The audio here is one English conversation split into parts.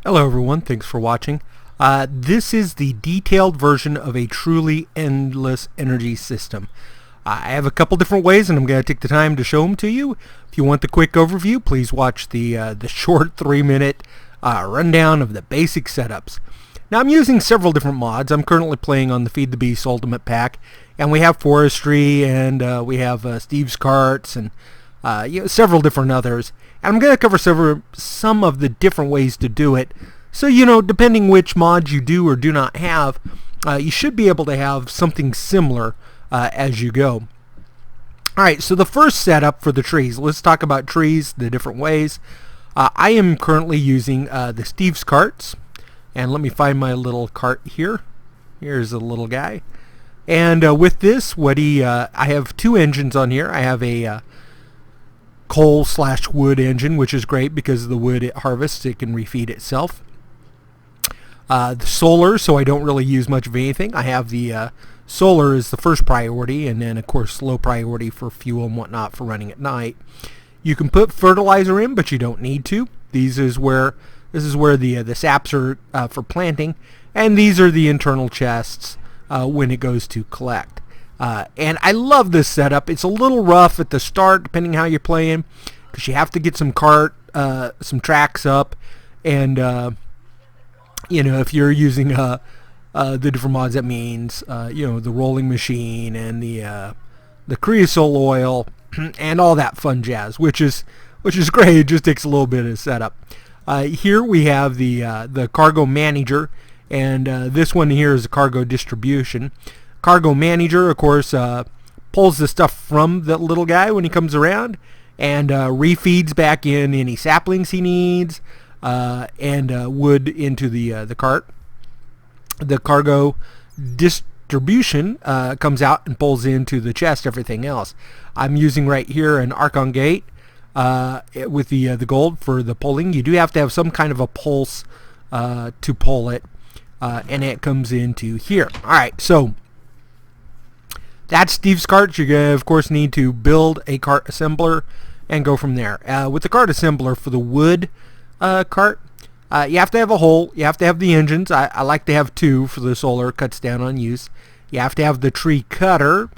Hello everyone, thanks for watching. This is the detailed version of a truly endless energy system. I have a couple different ways and I'm going to take the time to show them to you. If you want the quick overview, please watch the short 3-minute rundown of the basic setups. Now I'm using several different mods. I'm currently playing on the Feed the Beast Ultimate Pack, and we have Forestry, and we have Steve's Carts, and several different others. And I'm going to cover some of the different ways to do it. So, depending which mods you do or do not have, you should be able to have something similar as you go. Alright, so the first setup for the trees. Let's talk about trees, the different ways. I am currently using the Steve's Carts. And let me find my little cart here. Here's a little guy. And with this, I have two engines on here. I have a coal/wood engine, which is great because the wood it harvests, it can refeed itself. The solar, so I don't really use much of anything. I have the solar is the first priority, and then of course low priority for fuel and whatnot for running at night. You can put fertilizer in, but you don't need to. This is where the saps are for planting, and these are the internal chests when it goes to collect. And I love this setup. It's a little rough at the start, depending how you're playing, because you have to get some tracks up, and if you're using the different mods, that means the rolling machine and the creosote oil and all that fun jazz, which is great. It just takes a little bit of setup. Here we have the cargo manager, and this one here is the cargo distribution. Cargo manager, of course, pulls the stuff from the little guy when he comes around, and refeeds back in any saplings he needs, and wood into the cart. The cargo distribution comes out and pulls into the chest everything else. I'm using right here an Archon Gate with the gold for the pulling. You do have to have some kind of a pulse to pull it, and it comes into here. Alright, so that's Steve's Cart. You're going to, of course, need to build a cart assembler and go from there. With the cart assembler for the wood cart, you have to have a hole. You have to have the engines. I like to have two for the solar. Cuts down on use. You have to have the tree cutter.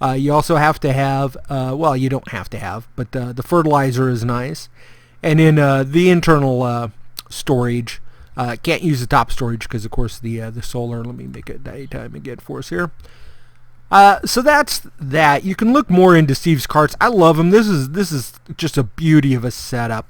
You also have to have, well, you don't have to have, but the fertilizer is nice. And then the internal storage. Can't use the top storage because, of course, the solar. Let me make it daytime again for us here. So that's that. You can look more into Steve's Carts. I love them. This is just a beauty of a setup.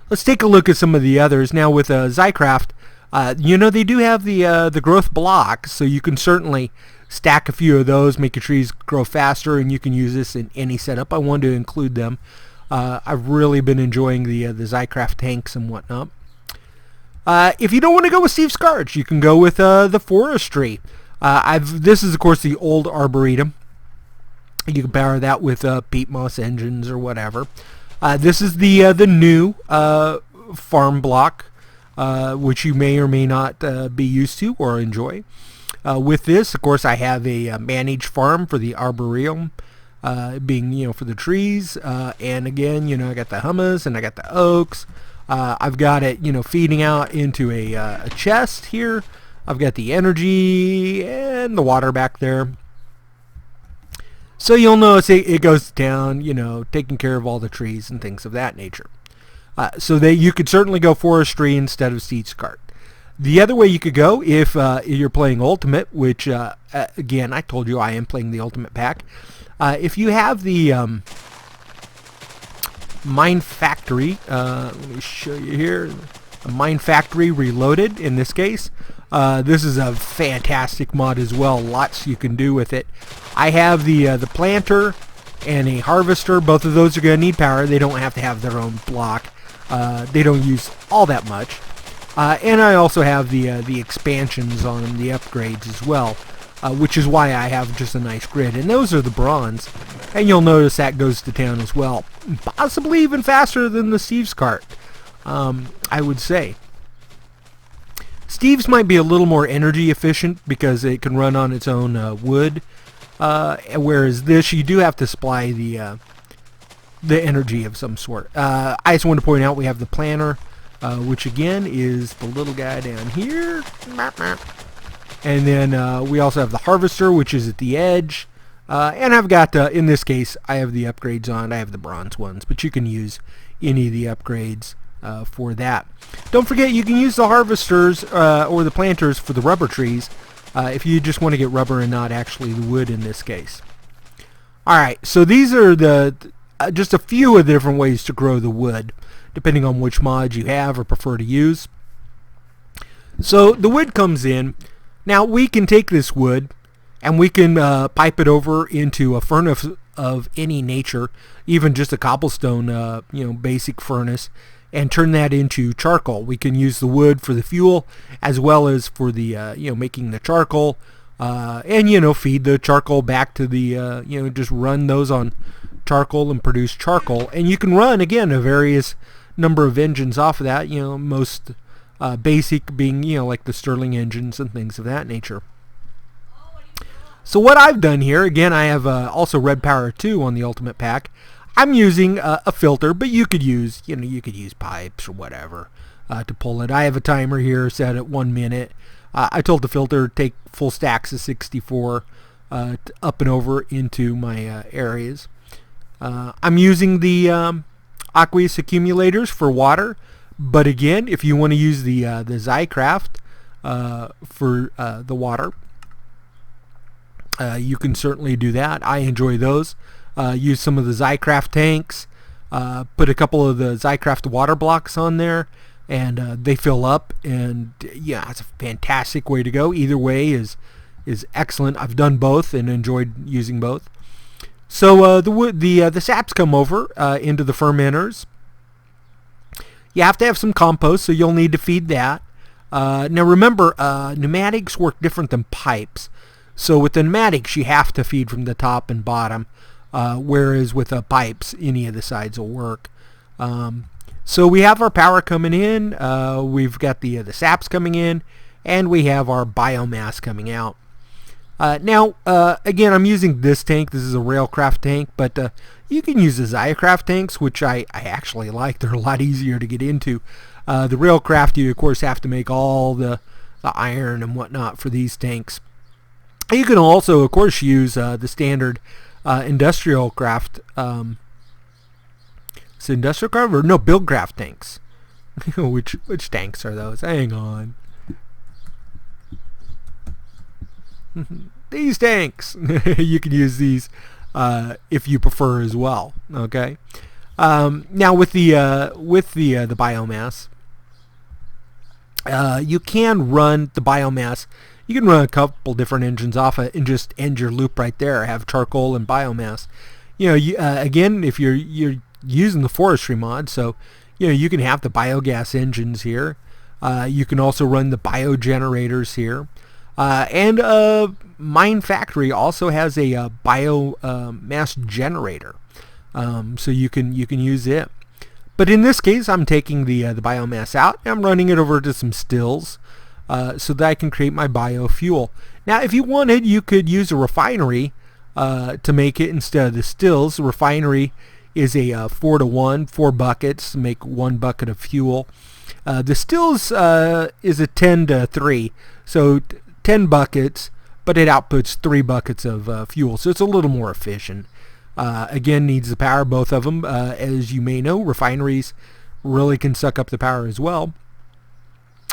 Let's take a look at some of the others now with Zycraft. They do have the growth block, so you can certainly stack a few of those, make your trees grow faster, and you can use this in any setup. I wanted to include them. I've really been enjoying the Zycraft tanks and whatnot. If you don't want to go with Steve's Carts, you can go with the Forestry. This is, of course, the old Arboretum. You can power that with peat moss engines or whatever. This is the new farm block, which you may or may not be used to or enjoy. With this, of course, I have a managed farm for the Arboretum, being for the trees. And again, I got the hummus and I got the oaks. I've got it, feeding out into a chest here. I've got the energy and the water back there. So you'll notice it goes down, taking care of all the trees and things of that nature. So you could certainly go Forestry instead of Steve's Cart. The other way you could go, if you're playing Ultimate, which, again, I told you I am playing the Ultimate Pack. If you have the Mine Factory, let me show you here, a Mine Factory Reloaded in this case. This is a fantastic mod as well. Lots you can do with it. I have the planter and a harvester. Both of those are going to need power. They don't have to have their own block. They don't use all that much. And I also have the expansions on them, the upgrades as well, which is why I have just a nice grid. And those are the bronze. And you'll notice that goes to town as well. Possibly even faster than the Steve's Cart, I would say. Steve's might be a little more energy efficient because it can run on its own wood, whereas this, you do have to supply the energy of some sort. I just want to point out we have the planter which again is the little guy down here. And then we also have the harvester, which is at the edge. And I've got, in this case, I have the upgrades on. I have the bronze ones, but you can use any of the upgrades for that. Don't forget, you can use the harvesters or the planters for the rubber trees if you just want to get rubber and not actually the wood in this case. Alright, so these are the just a few of the different ways to grow the wood, depending on which mod you have or prefer to use. So the wood comes in. Now we can take this wood and we can pipe it over into a furnace of any nature, even just a cobblestone, basic furnace, and turn that into charcoal. We can use the wood for the fuel as well as for the making the charcoal, and feed the charcoal back to the just run those on charcoal and produce charcoal. And you can run again a various number of engines off of that. Most basic being like the Stirling engines and things of that nature. So what I've done here, again, I have also Red Power 2 on the Ultimate Pack. I'm using a filter, but you could use pipes or whatever to pull it. I have a timer here set at 1 minute. I told the filter to take full stacks of 64 up and over into my areas. I'm using the aqueous accumulators for water, but again, if you want to use the Zycraft for the water, you can certainly do that. I enjoy those. Use some of the Zycraft tanks, put a couple of the Zycraft water blocks on there, and they fill up, and yeah, it's a fantastic way to go. Either way is excellent. I've done both and enjoyed using both. So the saps come over into the fermenters. You have to have some compost, so you'll need to feed that. Now remember, pneumatics work different than pipes. So with the pneumatics, you have to feed from the top and bottom, whereas with pipes, any of the sides will work. So we have our power coming in, we've got the saps coming in, and we have our biomass coming out. Now, again, I'm using this tank. This is a Railcraft tank, but you can use the Zycraft tanks, which I actually like. They're a lot easier to get into. The Railcraft, you, of course, have to make all the iron and whatnot for these tanks. You can also, of course, use the standard industrial craft. Is it industrial craft or no? Buildcraft tanks. which tanks are those? Hang on. These tanks. You can use these if you prefer as well. Okay. Now with the biomass, you can run the biomass. You can run a couple different engines off it and just end your loop right there. Have charcoal and biomass. Again, if you're using the forestry mod, so you can have the biogas engines here. You can also run the biogenerators here, and Mine Factory also has a biomass generator, so you can use it. But in this case, I'm taking the biomass out and I'm running it over to some stills. So that I can create my biofuel. Now, if you wanted, you could use a refinery to make it instead of the stills. The refinery is a 4-to-1, 4 buckets to make 1 bucket of fuel. The stills is a 10-to-3, so 10 buckets, but it outputs 3 buckets of fuel, so it's a little more efficient. Again, needs the power, both of them. As you may know, refineries really can suck up the power as well.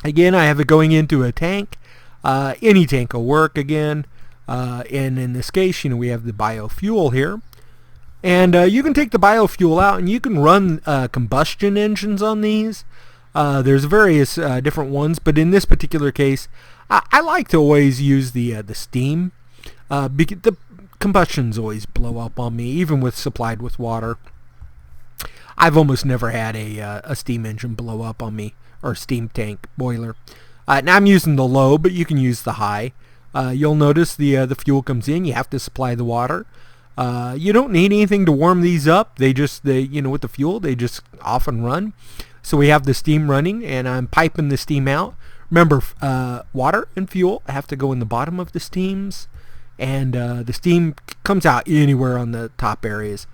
Again, I have it going into a tank. Any tank will work again. And in this case, we have the biofuel here. And you can take the biofuel out and you can run combustion engines on these. There's various different ones, but in this particular case, I like to always use the steam. Because the combustions always blow up on me, even with supplied with water. I've almost never had a steam engine blow up on me. Or steam tank boiler. Now I'm using the low, but you can use the high. You'll notice the fuel comes in. You have to supply the water. You don't need anything to warm these up. With the fuel, they just off and run. So we have the steam running, and I'm piping the steam out. Remember, water and fuel have to go in the bottom of the steams, and the steam comes out anywhere on the top areas.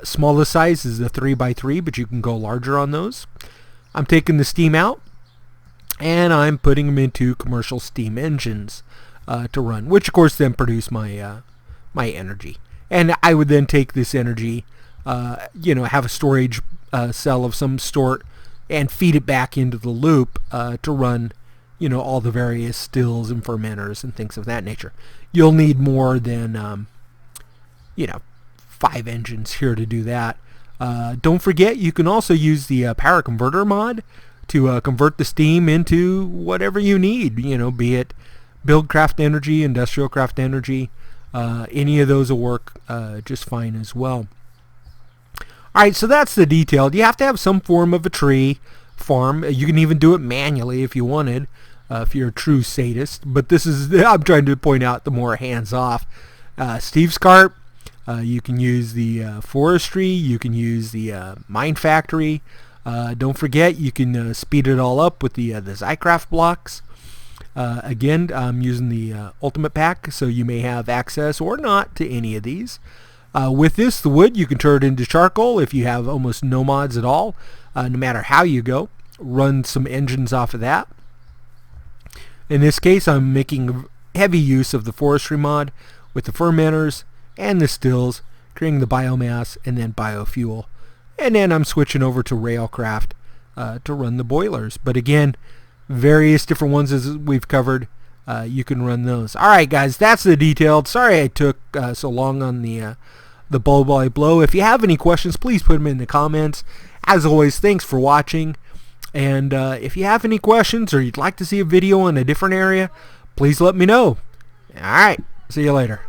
Smallest size is the 3x3, but you can go larger on those. I'm taking the steam out, and I'm putting them into commercial steam engines to run, which of course then produce my my energy. And I would then take this energy, have a storage cell of some sort, and feed it back into the loop to run, all the various stills and fermenters and things of that nature. You'll need more than, 5 engines here to do that. Don't forget, you can also use the power converter mod to convert the steam into whatever you need, be it Buildcraft energy, industrial craft energy. Any of those will work just fine as well. Alright, so that's the detail. You have to have some form of a tree farm. You can even do it manually if you wanted, if you're a true sadist. But this is, I'm trying to point out the more hands-off. Steve's Carp, you can use the forestry, you can use the mine factory. Don't forget, you can speed it all up with the Zycraft blocks. Again, I'm using the Ultimate Pack, so you may have access or not to any of these. With this, the wood, you can turn it into charcoal if you have almost no mods at all, no matter how you go. Run some engines off of that. In this case, I'm making heavy use of the forestry mod with the fermenters and the stills, creating the biomass and then biofuel. And then I'm switching over to Railcraft to run the boilers. But again, various different ones as we've covered. You can run those. Alright guys, that's the detailed. Sorry I took so long on the blow by blow. If you have any questions, please put them in the comments. As always, thanks for watching. And if you have any questions or you'd like to see a video in a different area, please let me know. Alright, see you later.